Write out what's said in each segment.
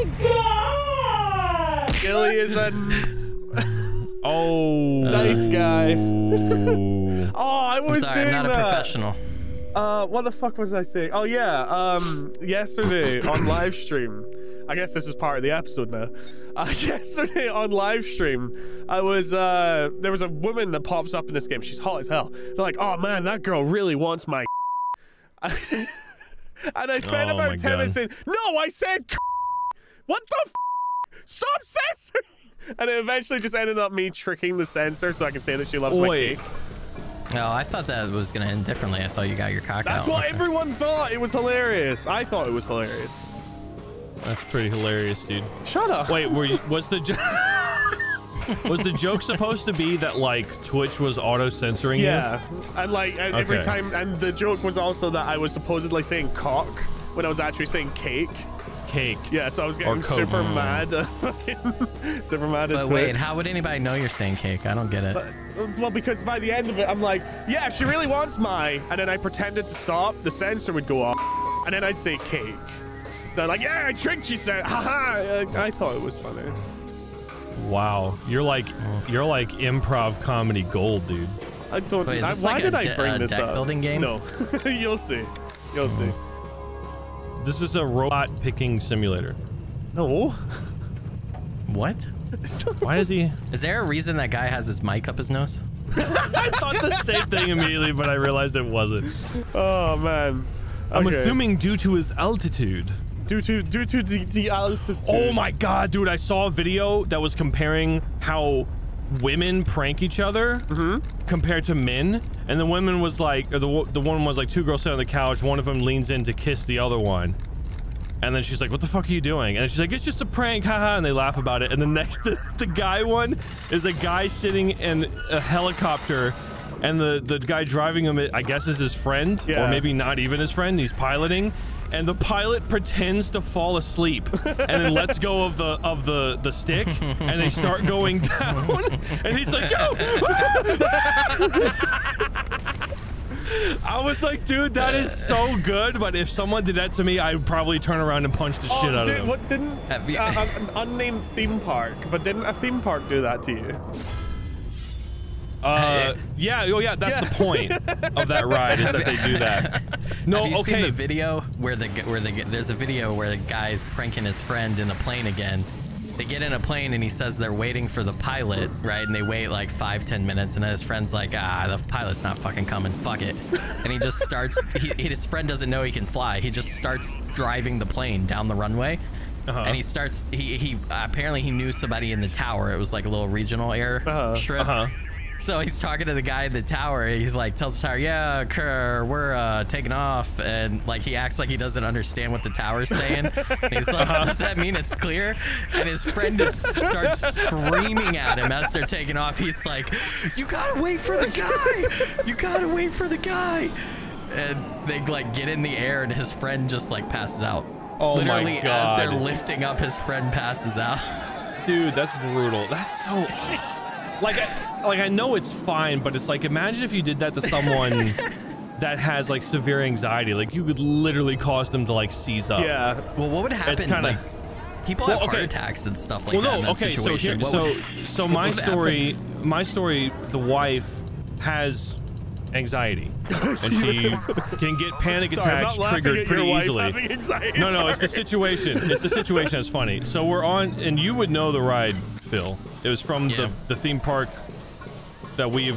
my god! Gilly is a Oh, nice guy. Oh, I was I'm sorry, doing I'm not that. a professional. What the fuck was I saying? Oh yeah, yesterday on live stream. I guess this is part of the episode now. Yesterday on live stream, I was there was a woman that pops up in this game. She's hot as hell. They're like, oh man, that girl really wants my. And I spent about 10 minutes saying, no, I said. What the? Stop censoring! And it eventually just ended up me tricking the censor so I can say that she loves my cake. No, I thought that was gonna end differently. I thought you got your cock out. That's what everyone thought. It was hilarious. I thought it was hilarious. That's pretty hilarious, dude. Shut up. Wait, was the joke supposed to be that like Twitch was auto censoring you? Yeah, and like every time, and the joke was also that I was supposedly saying cock when I was actually saying cake. Cake. Yeah, so I was getting super mad. Super mad at But Twitch. wait, how would anybody know you're saying cake? I don't get it. Well, because by the end of it, I'm like, yeah, she really wants my, and then I pretended to stop. The censor would go off, and then I'd say cake. So like, yeah, I tricked you, said, haha. I thought it was funny. Wow, you're like improv comedy gold, dude. I don't. Wait, is this why like did a I bring this deck up? building game? No, you'll see. You'll see. This is a robot picking simulator. No. What? Why is he? Is there a reason that guy has his mic up his nose? I thought the same thing immediately, but I realized it wasn't. Oh man. I'm assuming due to his altitude. Due to the altitude. Oh my god, dude! I saw a video that was comparing how women prank each other compared to men, and the woman was like, or the one was like, two girls sit on the couch, one of them leans in to kiss the other one, and then she's like, what the fuck are you doing? And she's like, it's just a prank, haha, and they laugh about it. And the next, the guy one is a guy sitting in a helicopter, and the guy driving him, I guess, is his friend, or maybe not even his friend. He's piloting, and the pilot pretends to fall asleep, and then lets go of the stick, and they start going down, and he's like, go! I was like, dude, that is so good, but if someone did that to me, I'd probably turn around and punch the shit out of them. What didn't an unnamed theme park? But didn't a theme park do that to you? Yeah, oh yeah, that's the point of that ride, is that they do that. No, Have you seen the video where there's a video where the guy's pranking his friend in a plane again. They get in a plane and he says they're waiting for the pilot, right? And they wait like 5-10 minutes, and then his friend's like, the pilot's not fucking coming, fuck it. And he just starts, his friend doesn't know he can fly. He just starts driving the plane down the runway. And he starts, he apparently he knew somebody in the tower. It was like a little regional air strip. So he's talking to the guy in the tower. He's like, tells the tower, yeah, we're taking off. And like, he acts like he doesn't understand what the tower's saying. And he's like, does that mean it's clear? And his friend just starts screaming at him as they're taking off. He's like, you gotta wait for the guy. You gotta wait for the guy. And they like get in the air, and his friend just like passes out. Oh Literally, my God. as they're lifting up, his friend passes out. Dude, that's brutal. That's so... Like I know it's fine, but it's like, imagine if you did that to someone that has like severe anxiety. Like, you could literally cause them to like seize up. Yeah. Well, what would happen? It's kind of... Like, people have heart attacks and stuff like that. In that situation. So my story, the wife has anxiety, and she can get panic attacks triggered pretty easily. No, it's the situation. It's the situation that's funny. So we're on, and you would know the ride, Phil. It was from the theme park that we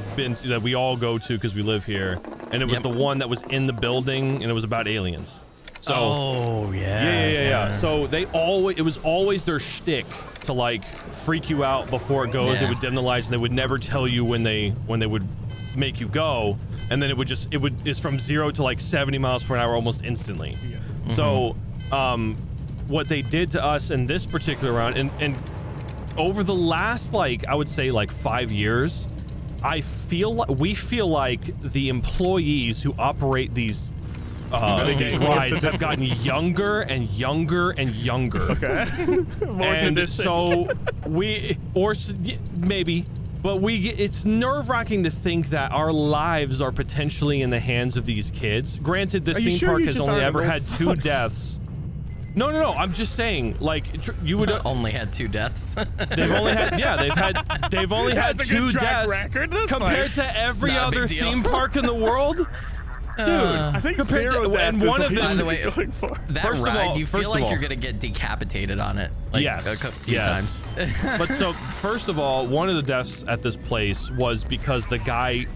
all go to because we live here, and it was the one that was in the building, and it was about aliens. So yeah. So it was always their shtick to like freak you out before it goes. They would dim the lights, and they would never tell you when they would make you go, and then it's from 0 to like 70 miles per hour almost instantly. So what they did to us in this particular round, and over the last, like, I would say like 5 years, we feel like the employees who operate these rides have gotten younger and younger and younger. Okay. And so maybe, but it's nerve-wracking to think that our lives are potentially in the hands of these kids. Granted, this theme park has only ever had 2 deaths. No, I'm just saying, like, you would only had 2 deaths. They've only had 2 deaths compared to every other theme park in the world. Dude, I think and one of them, by the way, that first ride, of all, you feel like you're gonna get decapitated on it. Like, yes, a few times. But so, first of all, one of the deaths at this place was because the guy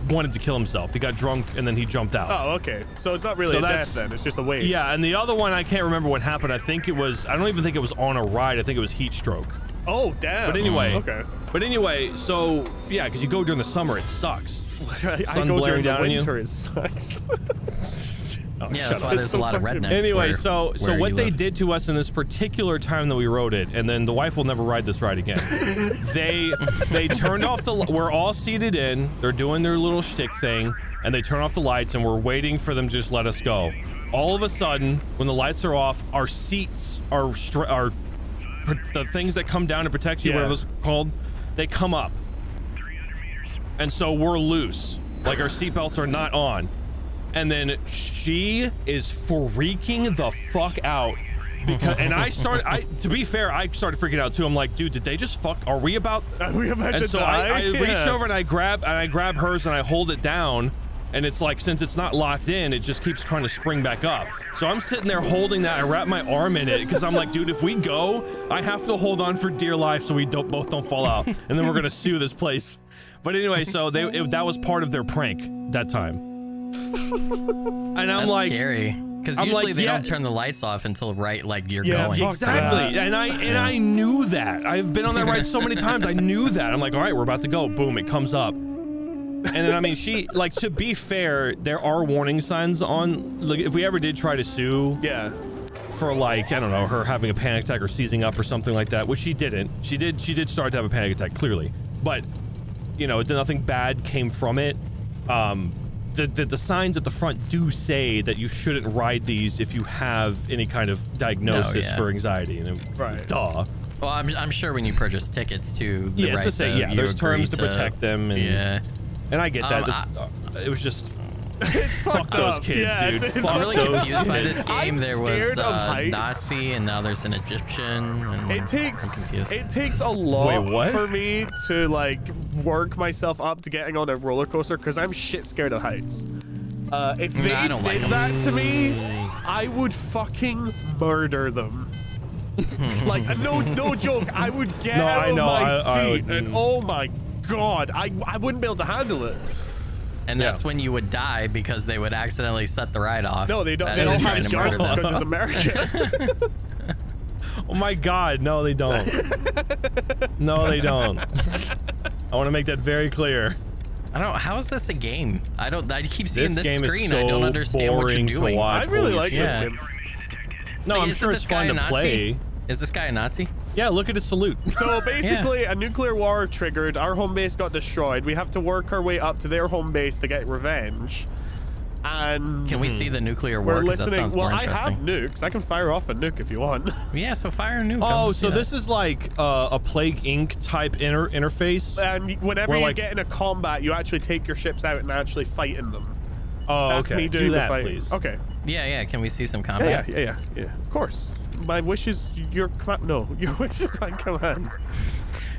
wanted to kill himself. He got drunk and then he jumped out. Oh, okay. So it's not really a death then. It's just a waste. Yeah, and the other one, I can't remember what happened. I don't even think it was on a ride. I think it was heat stroke. Oh, damn. But anyway, okay. But anyway, so yeah, because you go during the summer, it sucks. I go during the winter, it sucks. Oh, yeah, that's why there's a lot of rednecks. Anyway, so what they did to us in this particular time that we rode it, and then the wife will never ride this ride again. they turned off the. We're all seated in. They're doing their little shtick thing, and they turn off the lights, and we're waiting for them to just let us go. All of a sudden, when the lights are off, our seats are the things that come down to protect you, whatever it's called, they come up, and so we're loose. Like our seatbelts are not on. And then she is freaking the fuck out because, and to be fair, I started freaking out too. I'm like, dude, did they just fuck? Are we about to die? I reached over and I grab hers and I hold it down, and it's like, since it's not locked in, it just keeps trying to spring back up. So I'm sitting there holding that. I wrap my arm in it because I'm like, dude, if we go, I have to hold on for dear life so we both don't fall out, and then we're gonna sue this place. But anyway, so that was part of their prank that time. And I'm That's like, scary, because usually they don't turn the lights off until you're going. Exactly. And I knew that. I've been on that ride so many times. I knew that. I'm like, all right, we're about to go. Boom, it comes up. And then I mean, she, like, to be fair, there are warning signs on. Like, if we ever did try to sue, for, like, I don't know, her having a panic attack or seizing up or something like that, which she didn't. She did start to have a panic attack, clearly, but you know, nothing bad came from it. The signs at the front do say that you shouldn't ride these if you have any kind of diagnosis for anxiety. And duh. Well, I'm sure when you purchase tickets to the there's terms to protect them. And, and I get that. It was just fuck those kids, dude. I'm really confused by this game. There was Nazi, and now there's an Egyptian. And it takes a lot for me to like work myself up to getting on a roller coaster because I'm shit scared of heights. If they did that to me, I would fucking murder them. Like no joke, I would get out of my seat and oh my god, I wouldn't be able to handle it. And that's when you would die because they would accidentally set the ride off. No, they don't. They don't have guns because it's America. Oh my god, no, they don't. No, they don't. I want to make that very clear. I don't. How is this a game? I keep seeing this screen. So I don't understand what you're doing. I really like this game. No, I'm sure it's fun to play. Is this guy a Nazi? Yeah, look at his salute. So basically, a nuclear war triggered. Our home base got destroyed. We have to work our way up to their home base to get revenge. And can we see the nuclear war? We're listening. That sounds more I have nukes. I can fire off a nuke if you want. Yeah, so fire a nuke. Oh, so this is like a Plague Inc. type interface. And whenever you get in a combat, you actually take your ships out and actually fight in them. Oh, that's me doing the fight. Please. Okay. Yeah. Can we see some combat? Yeah. Of course. My wish is your command. No, your wish is my command.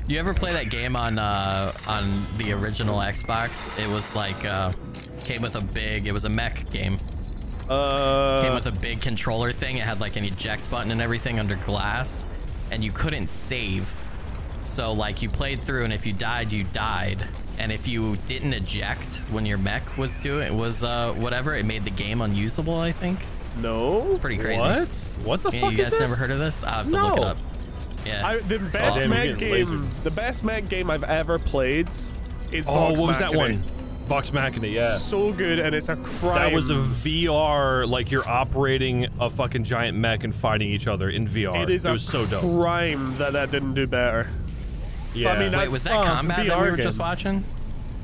You ever play that game on the original Xbox? It was like came with it was a mech game. Came with a big controller thing. It had like an eject button and everything under glass, and you couldn't save. So like you played through, and if you died, you died. And if you didn't eject when your mech was whatever, it made the game unusable, I think. No. It's pretty crazy. What the fuck is this? You guys never heard of this? I'll have to look it up. Yeah. The best mech game I've ever played is Vox what was Machina. that one? Vox Machina, yeah. So good, and it's a crime. That was a VR, like you're operating a fucking giant mech and fighting each other in VR. It was so dope. Crime that didn't do better. Yeah. I mean, wait, was that combat that we were just watching?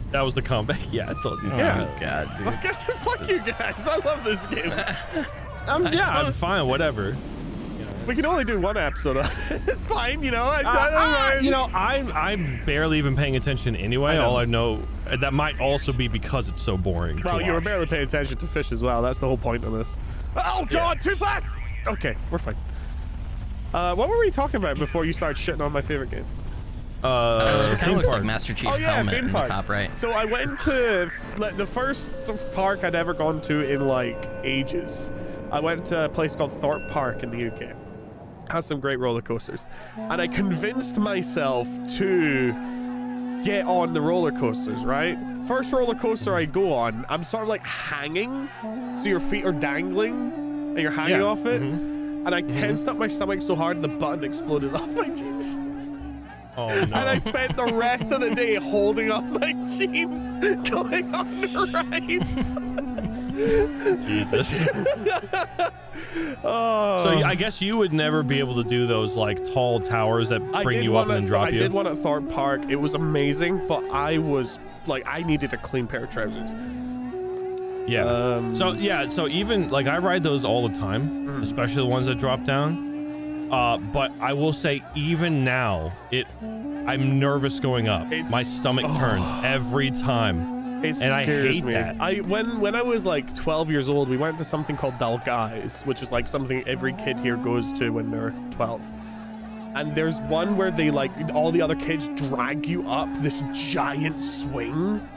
That was the combat. Yeah, I told you. Oh my god, dude. Fuck you guys. I love this game. I'm fine. Whatever. We can only do one episode of it. It's fine, you know. I don't mind. You know, I'm barely even paying attention anyway. All I know, that might also be because it's so boring. Well, you were barely paying attention to fish as well. That's the whole point of this. Oh god, too fast. Okay, we're fine. What were we talking about before you started shitting on my favorite game? It kind of looks like Master Chief's helmet in the top right. So I went to like, the first park I'd ever gone to in like ages. I went to a place called Thorpe Park in the UK. Has some great roller coasters, and I convinced myself to get on the roller coasters. Right, first roller coaster I go on, I'm sort of like hanging, so your feet are dangling, and you're hanging off it. And I tensed up my stomach so hard the button exploded off my jeans. Oh no! And I spent the rest of the day holding up my jeans, going on the ride. Jesus. Oh. So I guess you would never be able to do those like tall towers that bring you up and then drop you. I did one at Thorpe Park. It was amazing, but I was like, I needed a clean pair of trousers. Yeah. So even like I ride those all the time, especially the ones that drop down. But I will say even now, I'm nervous going up. My stomach turns every time. It and I hate me. that. When I was like 12 years old, we went to something called Dalgais, which is like something every kid here goes to when they're 12. And there's one where they like all the other kids drag you up this giant swing,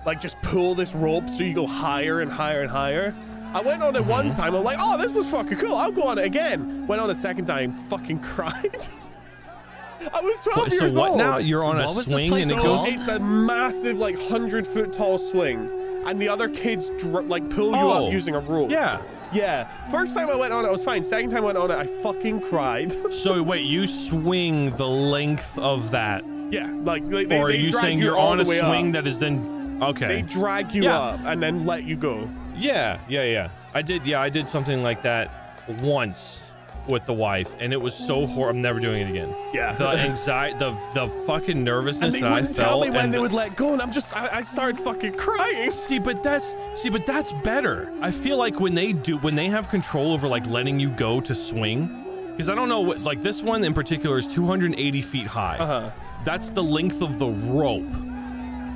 like just pull this rope so you go higher and higher and higher. I went on it one time. I'm like, oh, this was fucking cool. I'll go on it again. Went on a second time, fucking cried. I was 12 years old. So what now? You're on a swing and it goes... It's a massive, like, 100-foot tall swing. And the other kids, like, pull you up using a rope. Yeah. Yeah. First time I went on it, I was fine. Second time I went on it, I fucking cried. So, wait, you swing the length of that? Yeah. Like, or are you saying you're on a swing that is then... Okay. They drag you up and then let you go. Yeah. I did something like that once with the wife, and it was so horrible. I'm never doing it again. Yeah. The anxiety, the fucking nervousness that I felt. And they wouldn't tell me when they would let go, and I started fucking crying. But that's better. I feel like when they have control over like letting you go to swing, because I don't know what, like this one in particular is 280 feet high. That's the length of the rope.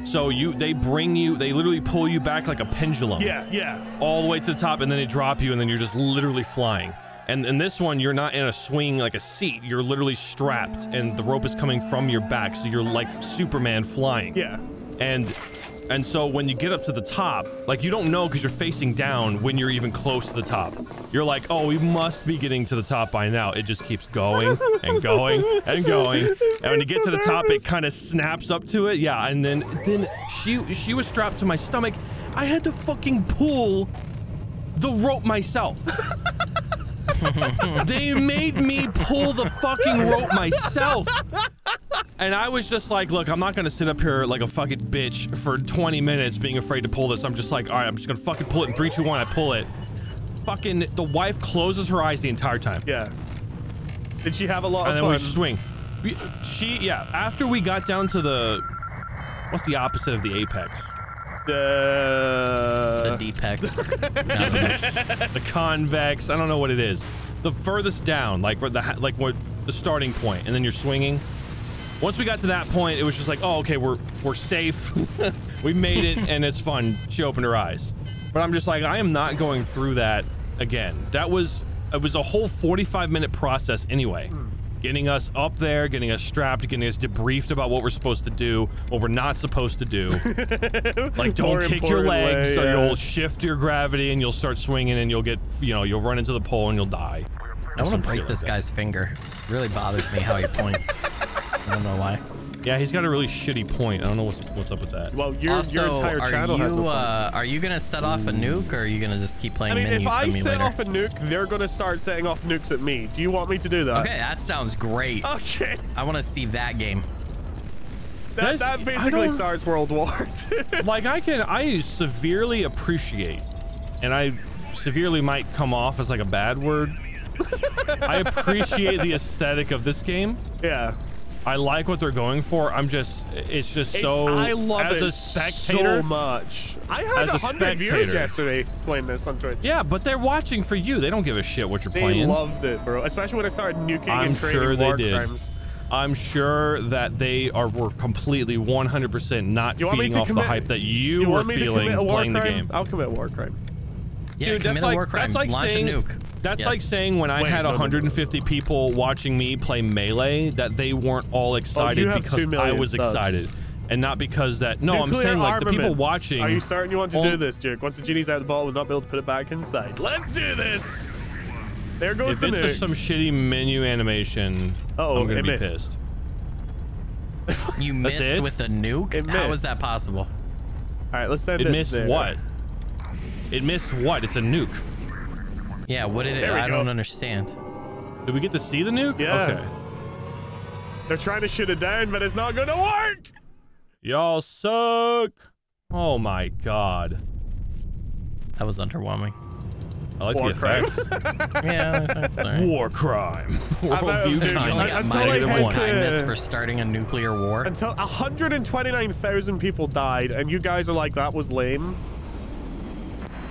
So they literally pull you back like a pendulum. Yeah. All the way to the top, and then they drop you, and then you're just literally flying. And in this one, you're not in a swing like a seat. You're literally strapped, and the rope is coming from your back, so you're like Superman flying. Yeah. And so when you get up to the top, like you don't know because you're facing down when you're even close to the top. You're like, oh, we must be getting to the top by now. It just keeps going and going and going. And when you get to the top, it kind of snaps up to it. Yeah, and then she was strapped to my stomach. I had to fucking pull the rope myself. They made me pull the fucking rope myself. And I was just like, look, I'm not gonna sit up here like a fucking bitch for 20 minutes being afraid to pull this. I'm just like, all right, I'm just gonna fucking pull it in 3, 2, 1. I pull it. Fucking, the wife closes her eyes the entire time. Yeah. Did she have a lot of fun? And then we swing. After we got down to the, what's the opposite of the apex? The depex. The convex. I don't know what it is. The furthest down, like what the starting point, and then you're swinging. Once we got to that point, it was just like, oh, okay, we're safe. We made it, and it's fun. She opened her eyes. But I'm just like, I am not going through that again. It was a whole 45-minute process anyway. Getting us up there, getting us strapped, getting us debriefed about what we're supposed to do, what we're not supposed to do. Like, don't kick your legs, or you'll shift your gravity and you'll start swinging and you'll get, you'll run into the pole and you'll die. I want to break this guy's finger. It really bothers me how he points. I don't know why. Yeah, he's got a really shitty point. I don't know what's up with that. Well, your entire channel has no point. Are you gonna set off a nuke, or are you gonna just keep playing Menu Simulator? If I set off a nuke, they're gonna start setting off nukes at me. Do you want me to do that? Okay, that sounds great. Okay. I want to see that game. That basically starts World War II. Like, I severely appreciate, and I severely might come off as like a bad word. I appreciate the aesthetic of this game. Yeah. I like what they're going for. I love it as a spectator so much. I had 100 views yesterday playing this on Twitch. Yeah, but they're watching for you. They don't give a shit what you're playing. They loved it, bro. Especially when I started nuking and trading war crimes. I'm sure that they were completely 100% not feeding off the hype that you were feeling playing the game. I'll commit a war crime. Yeah, dude, that's like war crime. That's like launch saying, a nuke. That's like saying when I had 150 people watching me play Melee that they weren't all excited because I was excited. And not because that... No, I'm saying like the people watching... Are you certain you want to do this, Duke? Once the genie's out of the bottle, we'll not be able to put it back inside. Let's do this! There goes the nuke. If it's some shitty menu animation, I'm gonna be pissed. You missed with a nuke? How is that possible? All right, let's send it. It missed what? It missed what? It's a nuke. Yeah, what did it... I don't understand. Did we get to see the nuke? Yeah. Okay. They're trying to shoot it down, but it's not gonna work! Y'all suck. Oh my god. That was underwhelming. I like the effects. Yeah. War crime. Worldview kindness for starting a nuclear war. Until 129,000 people died, and you guys are like, that was lame.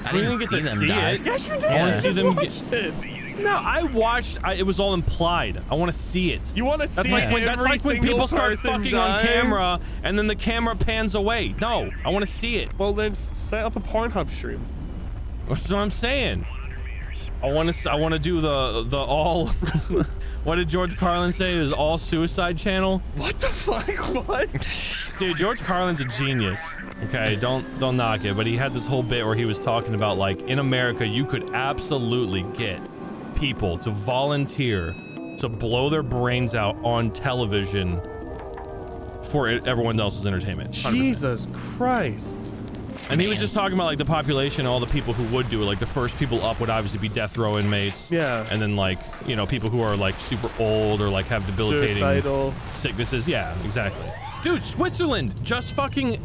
I didn't get see to them see die. it. Yes, you did. I want to see them it. No, I watched. It was all implied. I want to see it. You want to see it? That's like when people start fucking on camera and then the camera pans away. No, I want to see it. Well, then set up a Pornhub stream. That's what I'm saying. I want to do the all. What did George Carlin say? It was all suicide channel. What the fuck? What? Dude, George Carlin's a genius. Okay, don't knock it. But he had this whole bit where he was talking about like in America you could absolutely get people to volunteer to blow their brains out on television for everyone else's entertainment. 100%. Jesus Christ. And he was just talking about like the population, all the people who would do it. Like the first people up would obviously be death row inmates. Yeah. And then like, you know, people who are like super old or like have debilitating suicidal sicknesses. Yeah, exactly. Dude, Switzerland just fucking...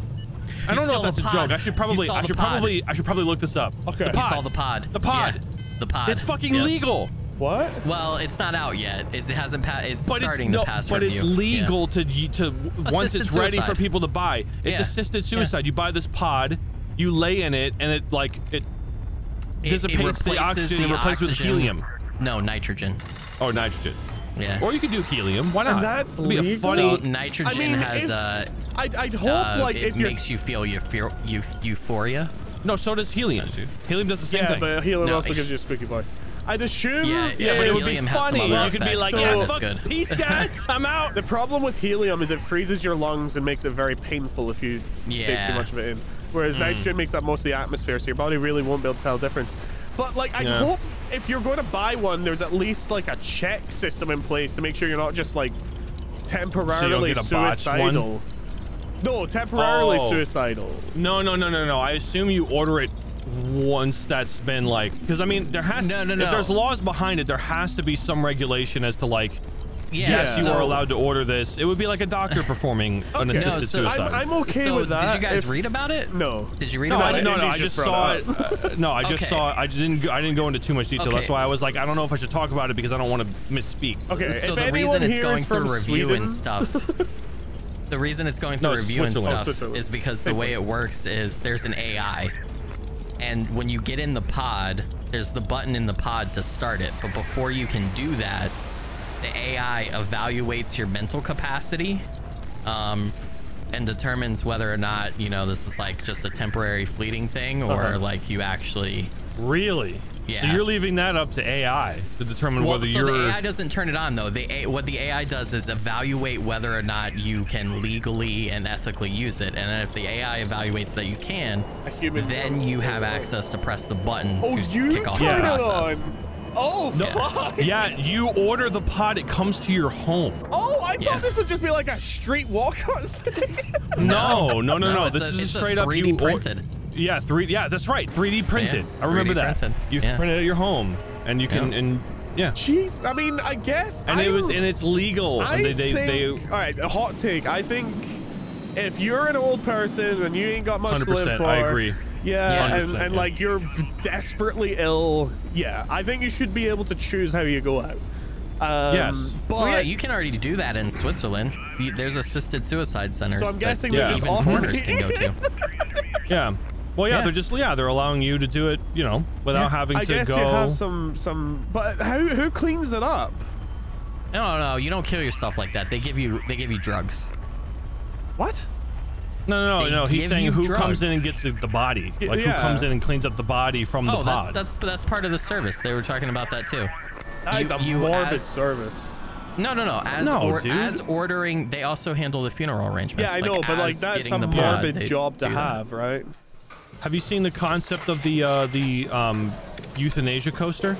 I don't know if that's a joke. I should probably look this up. Okay. The pod. You saw the pod. The pod. Yeah, the pod. It's fucking legal. What? Well, it's not out yet. It hasn't passed. It's starting to pass review. But it's legal to once it's ready for people to buy. It's assisted suicide. You buy this pod, you lay in it, and it dissipates the oxygen and replaces it with helium. No, nitrogen. Oh, nitrogen. Yeah. Or you could do helium. Why not? And that's It'd be a legal? funny. So nitrogen has I'd hope like it makes you feel euphoria. No, so does helium. Helium does the same thing. Yeah, but helium also gives you a squeaky voice. I'd assume. Yeah, but it would be helium has funny. some other You could be like, effects, yeah, so fuck, peace, guys, I'm out. The problem with helium is it freezes your lungs and makes it very painful if you take too much of it in. Whereas nitrogen makes up most of the atmosphere, so your body really won't be able to tell the difference. But like, I hope if you're going to buy one, there's at least like a check system in place to make sure you're not just like temporarily suicidal. No, temporarily suicidal. No. I assume you order it once that's been like, because I mean, there has to, if there's laws behind it, there has to be some regulation as to like, yes, you are allowed to order this. It would be like a doctor perforing an assisted suicide. I'm okay with that. Did you guys read about it? No. Did you read about it? No, I just saw it. No, I just saw it. I didn't go into too much detail. That's why I was like, I don't know if I should talk about it because I don't want to misspeak. Okay. So the reason it's going through review and stuff. The reason it's going through review and stuff is because the way it works is there's an AI. And when you get in the pod, there's the button in the pod to start it. But before you can do that, the AI evaluates your mental capacity and determines whether or not, you know, this is like just a temporary fleeting thing or like you actually... Really? Yeah. So you're leaving that up to AI to determine whether you're... So the AI doesn't turn it on, though. What the AI does is evaluate whether or not you can legally and ethically use it. And then if the AI evaluates that you can, then you have access to press the button to kick off the process. Oh, fuck. Yeah, you order the pod, it comes to your home. Oh, I thought this would just be like a street walk-on thing. No. This is straight up 3D printed. Yeah, that's right. 3D printed. I remember that. Printed. You print it at your home, and you can, Jeez, I mean, I guess. And it's legal. All right, a hot take. I think if you're an old person and you ain't got much to live for, I agree. Yeah, and like you're desperately ill. Yeah, I think you should be able to choose how you go out. Yes, but you can already do that in Switzerland. There's assisted suicide centers. So I'm guessing that even foreigners can go to. Yeah. Well, they're allowing you to do it, you know, without having to go. I guess you have some, but who cleans it up? No, you don't kill yourself like that. They give you drugs. What? No. He's saying who comes in and gets the body. Like who comes in and cleans up the body from the pod. That's part of the service. They were talking about that too. That is a morbid service. No. As ordering, they also handle the funeral arrangements. Yeah, I know, but like that's a morbid job to have, right? Have you seen the concept of the euthanasia coaster?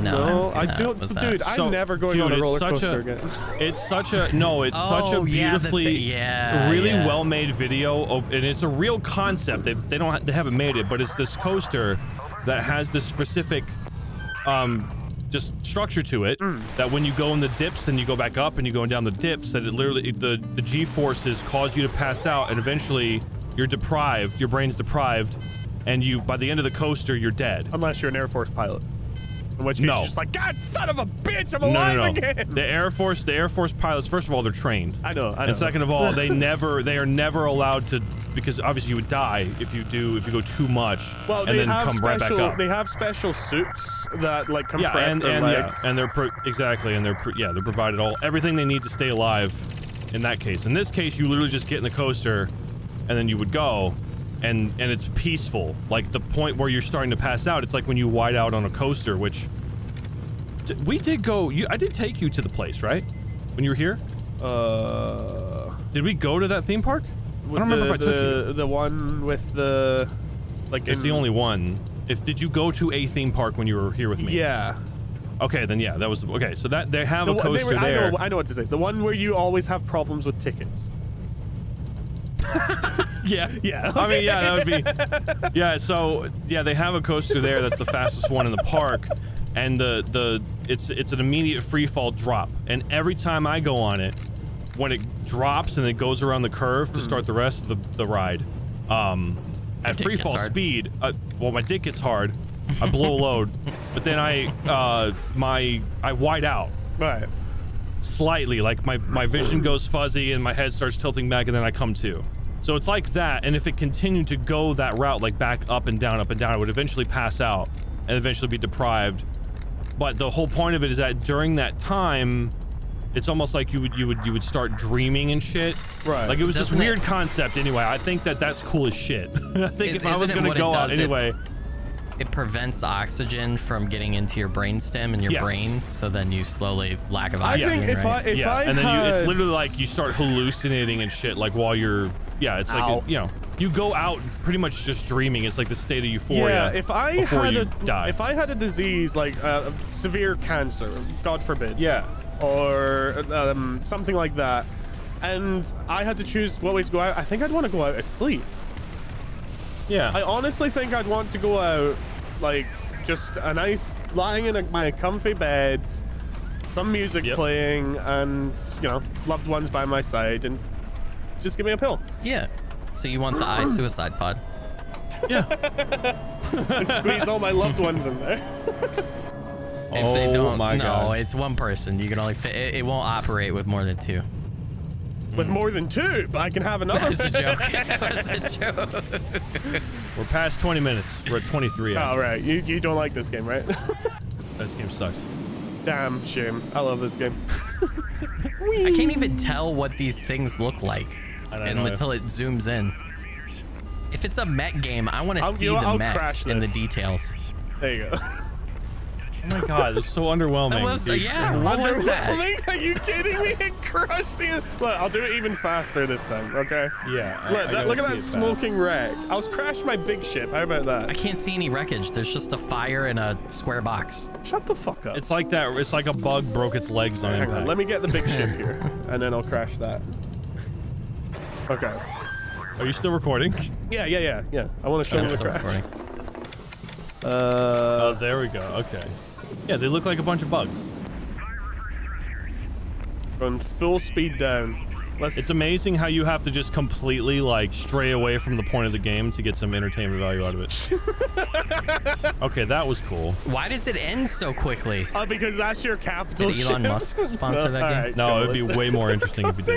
No, I don't, dude. I'm never going on a roller coaster again. It's such a beautifully, really well-made video of, and it's a real concept. They haven't made it, but it's this coaster that has this specific, just structure to it. That when you go in the dips and you go back up and you're going down the dips, that it literally the G-forces cause you to pass out, and eventually you're deprived. Your brain's deprived, and by the end of the coaster, you're dead. Unless you're an Air Force pilot. In which case you're just like, God, son of a bitch, I'm alive again. The Air Force pilots, first of all, they're trained. I know. And second of all, they are never allowed to, because obviously you would die if you go too much and then come right back up. They have special suits that like compress their legs. And they're they're provided everything they need to stay alive. In that case, in this case, you literally just get in the coaster, and then you would go. And it's peaceful. Like the point where you're starting to pass out, it's like when you white out on a coaster, which we did go. I did take you to the place, right? When you were here. Did we go to that theme park? I don't remember if I took you. The one with the like. It's the only one. Did you go to a theme park when you were here with me? Yeah. Okay, then yeah, that was okay. So that they have a coaster there. I know what to say. The one where you always have problems with tickets. Yeah. I mean, yeah, that would be. Yeah, so yeah, they have a coaster there. That's the fastest one in the park, and it's an immediate free fall drop. And every time I go on it, when it drops and it goes around the curve to start the rest of the ride, at free fall speed, well, my dick gets hard. I blow a load, but then I white out. Right. Slightly, like my vision goes fuzzy and my head starts tilting back, and then I come to. So it's like that, and if it continued to go that route, like back up and down, I would eventually pass out and eventually be deprived. But the whole point of it is that during that time, it's almost like you would start dreaming and shit. Right. Like it was this weird concept. Anyway, I think that's cool as shit. I think if I was gonna go out anyway. It prevents oxygen from getting into your brainstem and your brain, so then you slowly lack of oxygen. I think if I and then it's literally like you start hallucinating and shit, like while you're, it's like you go out pretty much just dreaming. It's like the state of euphoria. Yeah, if I had a disease like severe cancer, God forbid. Yeah. Or something like that, and I had to choose what way to go out, I think I'd want to go out asleep. Yeah. I honestly think I'd want to go out, like, just a nice, lying in my comfy bed, some music playing, and, loved ones by my side, and just give me a pill. Yeah. So you want the suicide pod? Yeah. And squeeze all my loved ones in there. If they don't, no, it's one person. You can only fit, it won't operate with more than 2. With more than 2, but I can have another. That's a joke. That's a joke. We're past 20 minutes. We're at 23. Oh, right. You don't like this game, right? This game sucks. Damn shame. I love this game. I can't even tell what these things look like until it zooms in. If it's a mech game, I want to see the mechs and the details. There you go. Oh my god, it's so underwhelming. What was that? Are you kidding me? It crushed me. Look, I'll do it even faster this time, okay? Yeah. Look at that smoking wreck. I was crashing my big ship. How about that? I can't see any wreckage. There's just a fire in a square box. Shut the fuck up. It's like that. It's like a bug broke its legs on impact. Let me get the big ship here, and then I'll crash that. Okay. Are you still recording? Yeah. I want to show you the crash. Recording. Oh, there we go. Okay. Yeah, they look like a bunch of bugs. Run full speed down. It's amazing how you have to just completely, like, stray away from the point of the game to get some entertainment value out of it. Okay, that was cool. Why does it end so quickly? Because that's your capital. Did Elon Musk sponsor that game? Right, no, it'd be way more interesting if he did.